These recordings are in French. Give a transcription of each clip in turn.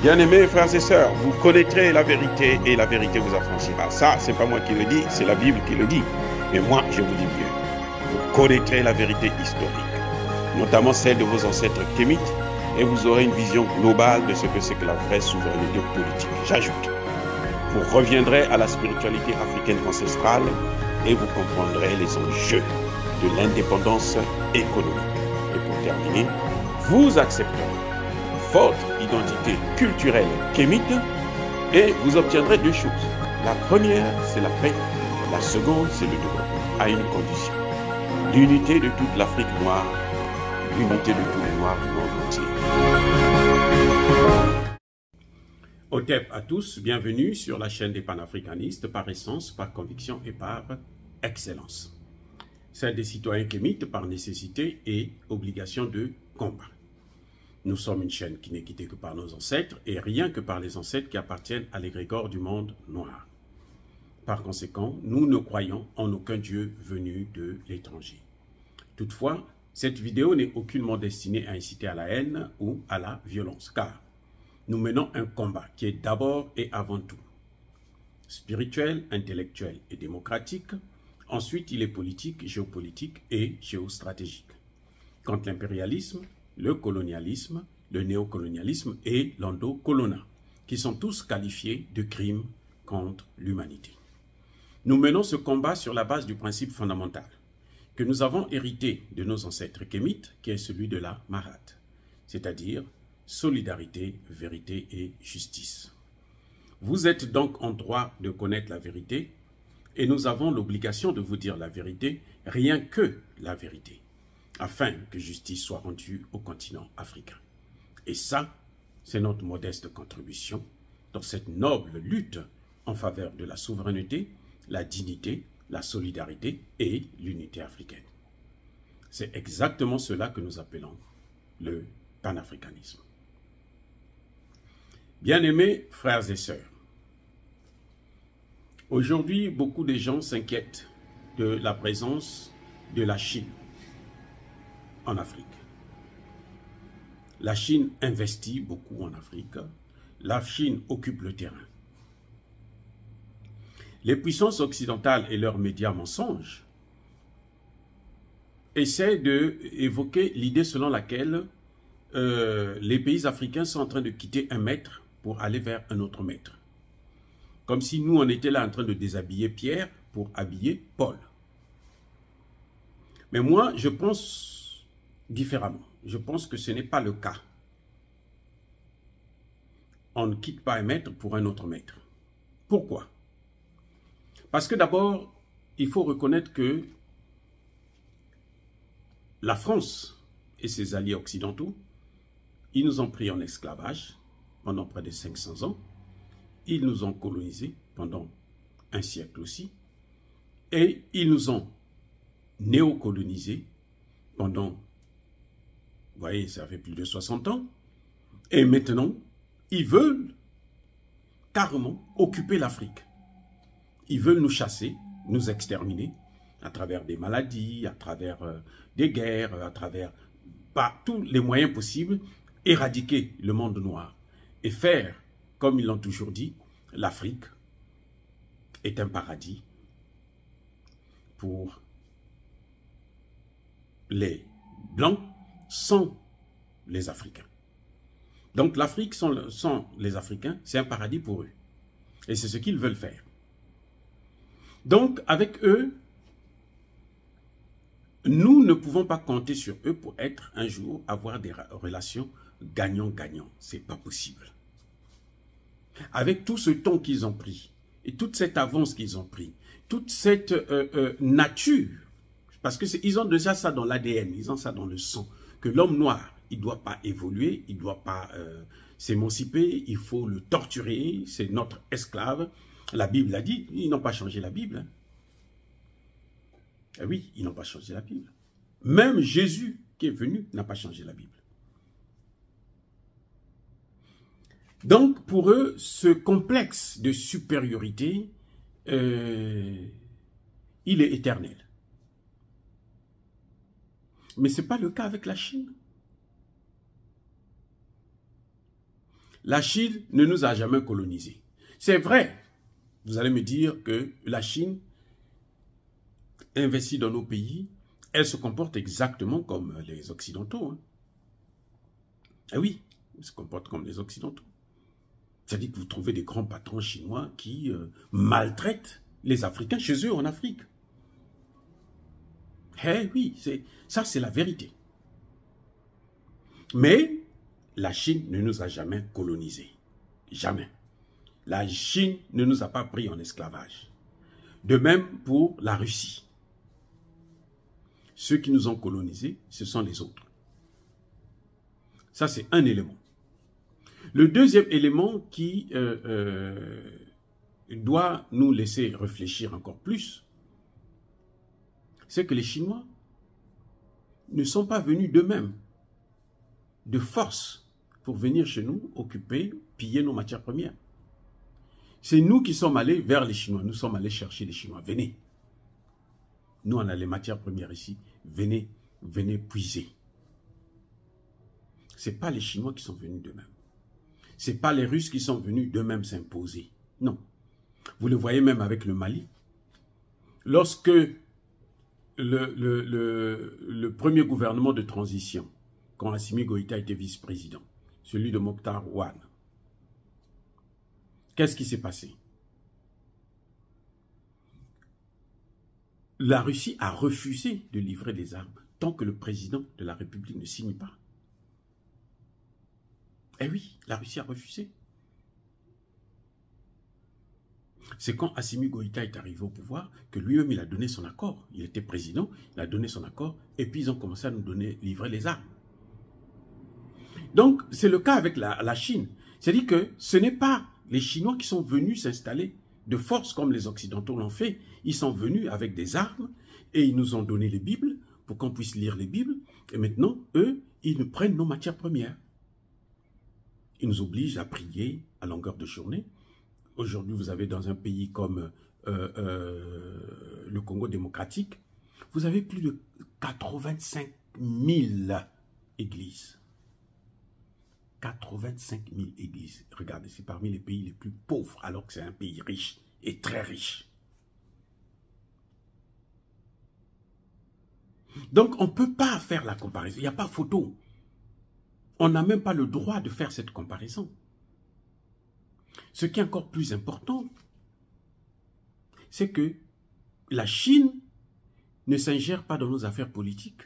Bien-aimés frères et sœurs, vous connaîtrez la vérité et la vérité vous affranchira. Ça, c'est pas moi qui le dis, c'est la Bible qui le dit. Mais moi, je vous dis mieux. Vous connaîtrez la vérité historique, notamment celle de vos ancêtres kémites, et vous aurez une vision globale de ce que c'est que la vraie souveraineté politique. J'ajoute, vous reviendrez à la spiritualité africaine ancestrale et vous comprendrez les enjeux de l'indépendance économique. Et pour terminer, vous accepterez votre identité culturelle kémite et vous obtiendrez deux choses. La première, c'est la paix. La seconde, c'est le développement, à une condition. L'unité de toute l'Afrique noire, l'unité de tous les Noirs du monde entier. Otep à tous, bienvenue sur la chaîne des panafricanistes par essence, par conviction et par excellence. Celle des citoyens kémites par nécessité et obligation de combat. Nous sommes une chaîne qui n'est quittée que par nos ancêtres et rien que par les ancêtres qui appartiennent à l'égrégore du monde noir. Par conséquent, nous ne croyons en aucun Dieu venu de l'étranger. Toutefois, cette vidéo n'est aucunement destinée à inciter à la haine ou à la violence, car nous menons un combat qui est d'abord et avant tout spirituel, intellectuel et démocratique. Ensuite, il est politique, géopolitique et géostratégique. Contre l'impérialisme, le colonialisme, le néocolonialisme et l'endocolonat, qui sont tous qualifiés de crimes contre l'humanité. Nous menons ce combat sur la base du principe fondamental que nous avons hérité de nos ancêtres kémites, qui est celui de la Marat, c'est-à-dire solidarité, vérité et justice. Vous êtes donc en droit de connaître la vérité et nous avons l'obligation de vous dire la vérité, rien que la vérité, afin que justice soit rendue au continent africain. Et ça, c'est notre modeste contribution dans cette noble lutte en faveur de la souveraineté, la dignité, la solidarité et l'unité africaine. C'est exactement cela que nous appelons le panafricanisme. Bien-aimés frères et sœurs, aujourd'hui, beaucoup de gens s'inquiètent de la présence de la Chine en Afrique. La Chine investit beaucoup en Afrique. La Chine occupe le terrain. Les puissances occidentales et leurs médias mensonges essaient d'évoquer l'idée selon laquelle les pays africains sont en train de quitter un maître pour aller vers un autre maître. Comme si nous, on était là en train de déshabiller Pierre pour habiller Paul. Mais moi, je pense différemment. Je pense que ce n'est pas le cas. On ne quitte pas un maître pour un autre maître. Pourquoi? Parce que d'abord, il faut reconnaître que la France et ses alliés occidentaux, ils nous ont pris en esclavage pendant près de 500 ans. Ils nous ont colonisés pendant un siècle aussi. Et ils nous ont néocolonisés pendant, vous voyez, ça fait plus de 60 ans. Et maintenant, ils veulent carrément occuper l'Afrique. Ils veulent nous chasser, nous exterminer à travers des maladies, à travers des guerres, à travers par tous les moyens possibles, éradiquer le monde noir et faire, comme ils l'ont toujours dit, l'Afrique est un paradis pour les Blancs sans les Africains. Donc l'Afrique sans les Africains, c'est un paradis pour eux. Et c'est ce qu'ils veulent faire. Donc avec eux, nous ne pouvons pas compter sur eux pour être un jour, avoir des relations gagnant-gagnant. Ce n'est pas possible. Avec tout ce temps qu'ils ont pris, et toute cette avance qu'ils ont pris, toute cette nature, parce qu'ils ont déjà ça dans l'ADN, ils ont ça dans le sang, que l'homme noir, il ne doit pas évoluer, il ne doit pas s'émanciper, il faut le torturer, c'est notre esclave. La Bible l'a dit, ils n'ont pas changé la Bible. Hein. Eh oui, ils n'ont pas changé la Bible. Même Jésus qui est venu n'a pas changé la Bible. Donc, pour eux, ce complexe de supériorité, il est éternel. Mais ce n'est pas le cas avec la Chine. la Chine ne nous a jamais colonisés. C'est vrai, vous allez me dire que la Chine investit dans nos pays, elle se comporte exactement comme les Occidentaux. Hein. Ah oui, elle se comporte comme les Occidentaux. C'est-à-dire que vous trouvez des grands patrons chinois qui maltraitent les Africains chez eux en Afrique. Eh oui, ça c'est la vérité. Mais la Chine ne nous a jamais colonisés. Jamais. La Chine ne nous a pas pris en esclavage. De même pour la Russie. Ceux qui nous ont colonisés, ce sont les autres. Ça, c'est un élément. Le deuxième élément qui doit nous laisser réfléchir encore plus, c'est que les Chinois ne sont pas venus d'eux-mêmes, de force, pour venir chez nous, occuper, piller nos matières premières. C'est nous qui sommes allés vers les Chinois. Nous sommes allés chercher les Chinois. Venez. Nous, on a les matières premières ici. Venez, venez puiser. Ce n'est pas les Chinois qui sont venus d'eux-mêmes. Ce n'est pas les Russes qui sont venus d'eux-mêmes s'imposer. Non. Vous le voyez même avec le Mali. Lorsque le premier gouvernement de transition, quand Assimi Goïta était vice-président, celui de Mokhtar Ouane, qu'est-ce qui s'est passé? La Russie a refusé de livrer des armes tant que le président de la République ne signe pas. Eh oui, la Russie a refusé. C'est quand Assimi Goïta est arrivé au pouvoir que lui-même il a donné son accord. Il était président, il a donné son accord et puis ils ont commencé à nous livrer les armes. Donc c'est le cas avec la Chine. C'est-à-dire que ce n'est pas les Chinois qui sont venus s'installer de force comme les Occidentaux l'ont fait. Ils sont venus avec des armes et ils nous ont donné les Bibles pour qu'on puisse lire les Bibles. Et maintenant, eux, ils nous prennent nos matières premières. Ils nous obligent à prier à longueur de journée. Aujourd'hui, vous avez dans un pays comme le Congo démocratique, vous avez plus de 85 000 églises. 85 000 églises. Regardez, c'est parmi les pays les plus pauvres, alors que c'est un pays riche et très riche. Donc, on ne peut pas faire la comparaison. Il n'y a pas photo. On n'a même pas le droit de faire cette comparaison. Ce qui est encore plus important, c'est que la Chine ne s'ingère pas dans nos affaires politiques.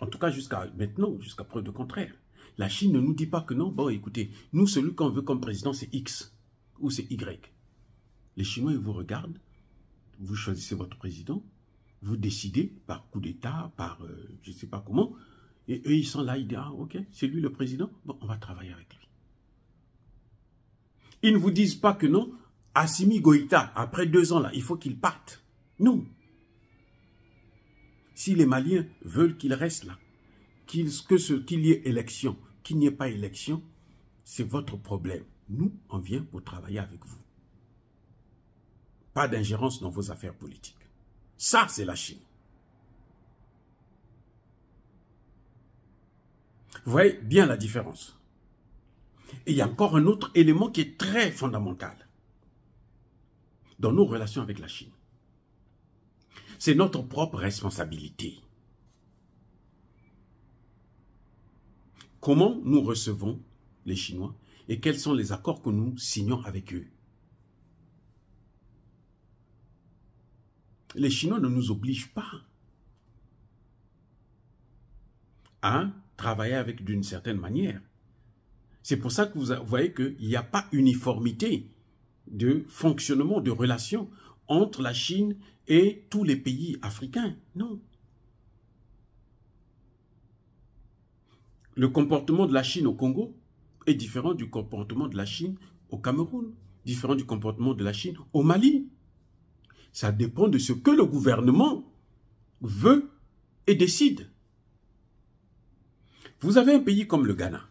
En tout cas, jusqu'à maintenant, jusqu'à preuve de contraire. La Chine ne nous dit pas que non, bon écoutez, nous celui qu'on veut comme président c'est X ou c'est Y. Les Chinois ils vous regardent, vous choisissez votre président, vous décidez par coup d'État, par je ne sais pas comment, et eux ils sont là, ils disent ah ok, c'est lui le président, bon on va travailler avec lui. Ils ne vous disent pas que non, Assimi Goïta, après 2 ans là, il faut qu'il parte. Non. Si les Maliens veulent qu'il reste là, qu'il y ait élection, qu'il n'y ait pas élection, c'est votre problème. Nous, on vient pour travailler avec vous. Pas d'ingérence dans vos affaires politiques. Ça, c'est la Chine. Vous voyez bien la différence. Et il y a encore un autre élément qui est très fondamental dans nos relations avec la Chine. C'est notre propre responsabilité. Comment nous recevons les Chinois et quels sont les accords que nous signons avec eux? Les Chinois ne nous obligent pas à travailler avec d'une certaine manière. C'est pour ça que vous voyez qu'il n'y a pas uniformité de fonctionnement, de relations entre la Chine et tous les pays africains. Non. Le comportement de la Chine au Congo est différent du comportement de la Chine au Cameroun, différent du comportement de la Chine au Mali. Ça dépend de ce que le gouvernement veut et décide. Vous avez un pays comme le Ghana.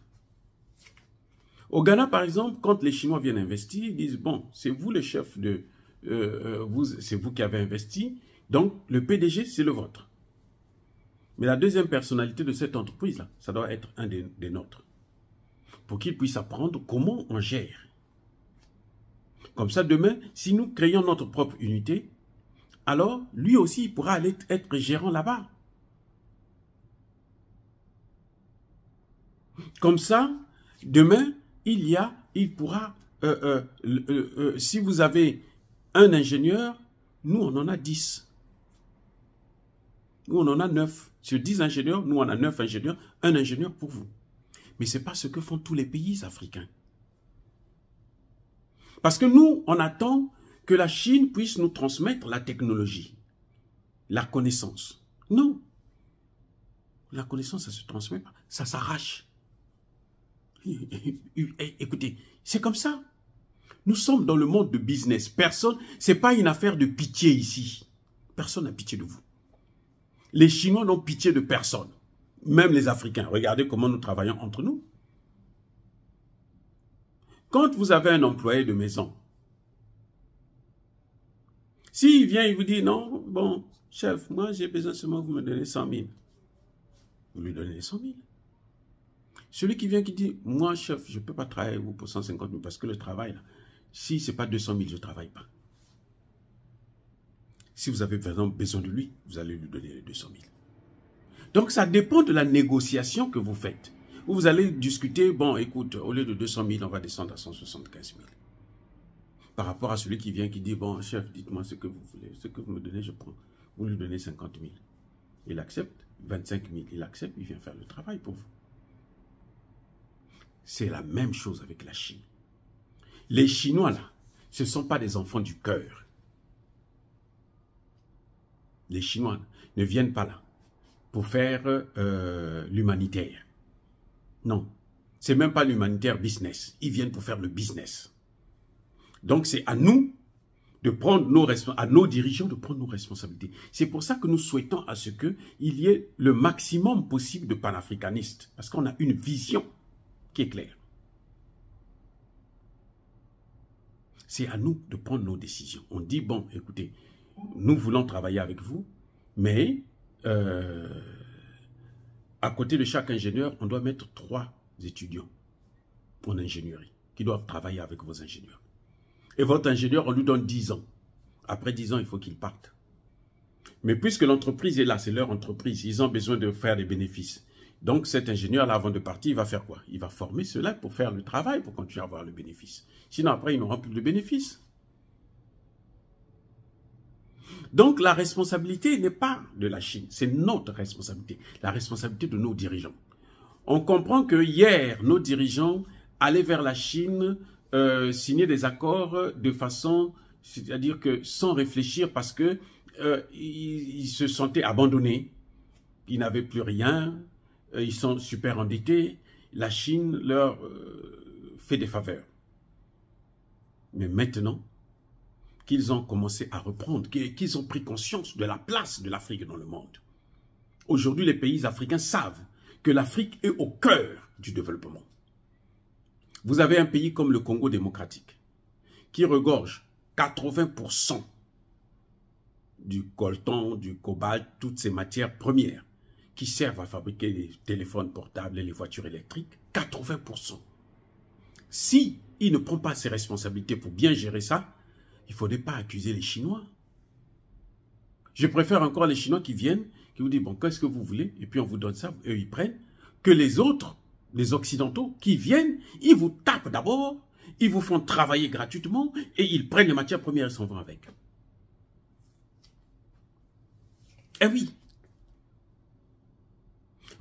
Au Ghana, par exemple, quand les Chinois viennent investir, ils disent, bon, c'est vous le chef de... c'est vous qui avez investi, donc le PDG, c'est le vôtre. Mais la deuxième personnalité de cette entreprise-là, ça doit être un des nôtres. pour qu'il puisse apprendre comment on gère. Comme ça, demain, si nous créons notre propre unité, alors lui aussi il pourra aller être gérant là-bas. Comme ça, demain, il pourra, si vous avez un ingénieur, nous on en a 10. Nous on en a 9. Sur 10 ingénieurs, nous on a 9 ingénieurs, un ingénieur pour vous. Mais ce n'est pas ce que font tous les pays africains. Parce que nous, on attend que la Chine puisse nous transmettre la technologie, la connaissance. Non. La connaissance, ça ne se transmet pas, ça s'arrache. Écoutez, c'est comme ça. Nous sommes dans le monde de business. Personne, ce n'est pas une affaire de pitié ici. Personne n'a pitié de vous. Les Chinois n'ont pitié de personne. Même les Africains. Regardez comment nous travaillons entre nous. Quand vous avez un employé de maison, s'il vient, il vous dit, non, bon, chef, moi j'ai besoin seulement que vous me donnez 100 000. Vous lui donnez les 100 000. Celui qui vient qui dit, moi chef, je ne peux pas travailler vous pour 150 000 parce que le travail, là, si ce n'est pas 200 000, je ne travaille pas. Si vous avez vraiment besoin de lui, vous allez lui donner les 200 000. Donc ça dépend de la négociation que vous faites. Vous allez discuter, bon écoute, au lieu de 200 000, on va descendre à 175 000. Par rapport à celui qui vient qui dit, bon chef, dites-moi ce que vous voulez, ce que vous me donnez, je prends. Vous lui donnez 50 000. Il accepte, 25 000, il accepte, il vient faire le travail pour vous. C'est la même chose avec la Chine. Les Chinois là, ce ne sont pas des enfants du cœur. Les Chinois ne viennent pas là pour faire l'humanitaire. Non, c'est même pas l'humanitaire business. Ils viennent pour faire le business. Donc c'est à nous de prendre à nos dirigeants de prendre nos responsabilités. C'est pour ça que nous souhaitons à ce qu'il y ait le maximum possible de panafricanistes. Parce qu'on a une vision qui est claire. C'est à nous de prendre nos décisions. On dit, bon, écoutez, nous voulons travailler avec vous, mais à côté de chaque ingénieur, on doit mettre 3 étudiants en ingénierie qui doivent travailler avec vos ingénieurs. Et votre ingénieur, on lui donne 10 ans. Après 10 ans, il faut qu'il parte. Mais puisque l'entreprise est là, c'est leur entreprise, ils ont besoin de faire des bénéfices. Donc cet ingénieur-là, avant de partir, il va faire quoi? Il va former ceux-là pour faire le travail, pour continuer à avoir le bénéfice. Sinon, après, ils n'auront plus de bénéfices. Donc la responsabilité n'est pas de la Chine, c'est notre responsabilité, la responsabilité de nos dirigeants. On comprend que hier, nos dirigeants allaient vers la Chine signer des accords de façon, c'est-à-dire que sans réfléchir parce que ils se sentaient abandonnés, ils n'avaient plus rien, ils sont super endettés, la Chine leur fait des faveurs. Mais maintenant qu'ils ont commencé à reprendre, qu'ils ont pris conscience de la place de l'Afrique dans le monde. Aujourd'hui, les pays africains savent que l'Afrique est au cœur du développement. Vous avez un pays comme le Congo démocratique qui regorge 80% du coltan, du cobalt, toutes ces matières premières qui servent à fabriquer les téléphones portables et les voitures électriques. 80%. Si il ne prend pas ses responsabilités pour bien gérer ça, il ne faudrait pas accuser les Chinois. Je préfère encore les Chinois qui viennent, qui vous disent, bon, qu'est-ce que vous voulez? Et puis on vous donne ça, eux ils prennent, que les autres, les Occidentaux, qui viennent, ils vous tapent d'abord, ils vous font travailler gratuitement, et ils prennent les matières premières et s'en vont avec. Eh oui.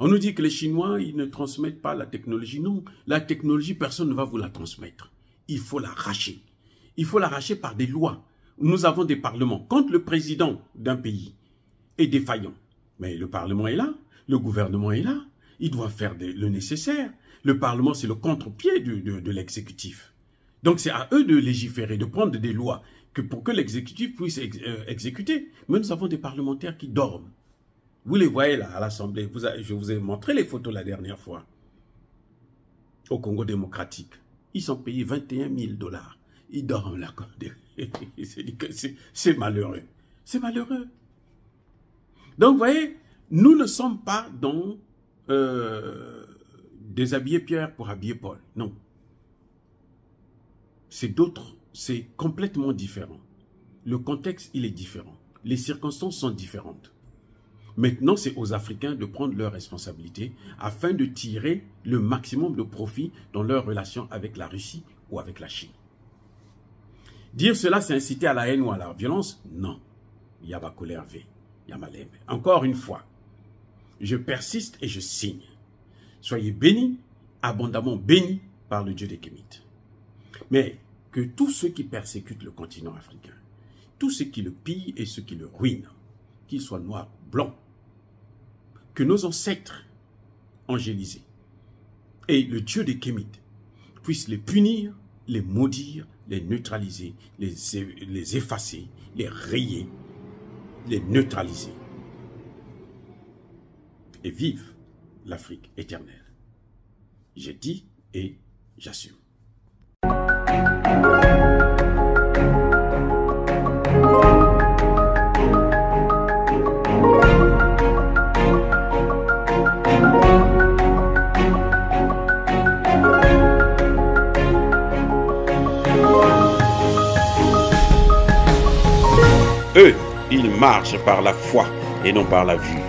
On nous dit que les Chinois, ils ne transmettent pas la technologie. Non, la technologie, personne ne va vous la transmettre. Il faut l'arracher. Il faut l'arracher par des lois. Nous avons des parlements. Quand le président d'un pays est défaillant, mais le Parlement est là, le gouvernement est là, il doit faire le nécessaire. Le Parlement, c'est le contre-pied de l'exécutif. Donc c'est à eux de légiférer, de prendre des lois pour que l'exécutif puisse exécuter. Mais nous avons des parlementaires qui dorment. Vous les voyez là à l'Assemblée. Je vous ai montré les photos la dernière fois. Au Congo démocratique. Ils sont payés 21 000 $. Ils dorment là. C'est malheureux. C'est malheureux. Donc, vous voyez, nous ne sommes pas dans déshabiller Pierre pour habiller Paul. Non. C'est complètement différent. Le contexte, il est différent. Les circonstances sont différentes. Maintenant, c'est aux Africains de prendre leurs responsabilités afin de tirer le maximum de profit dans leur relation avec la Russie ou avec la Chine. Dire cela, c'est inciter à la haine ou à la violence? Non. Yabakole Hervé, Yamalem. Encore une fois, je persiste et je signe. Soyez bénis, abondamment bénis par le Dieu des Kémites. Mais que tous ceux qui persécutent le continent africain, tous ceux qui le pillent et ceux qui le ruinent, qu'ils soient noirs ou blancs, que nos ancêtres angélisés et le Dieu des Kémites puissent les punir, les maudire, les neutraliser, les effacer, les rayer, les neutraliser. Et vive l'Afrique éternelle. J'ai dit et j'assume. Eux, ils marchent par la foi et non par la vue.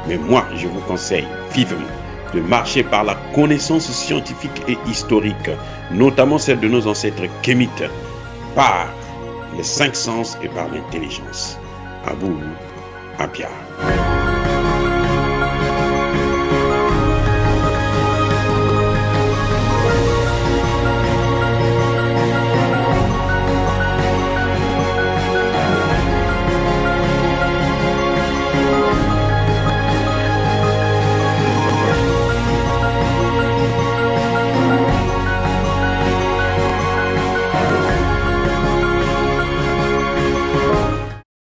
Mais moi, je vous conseille vivement de marcher par la connaissance scientifique et historique, notamment celle de nos ancêtres kémites, par les 5 sens et par l'intelligence. À vous, à Pierre.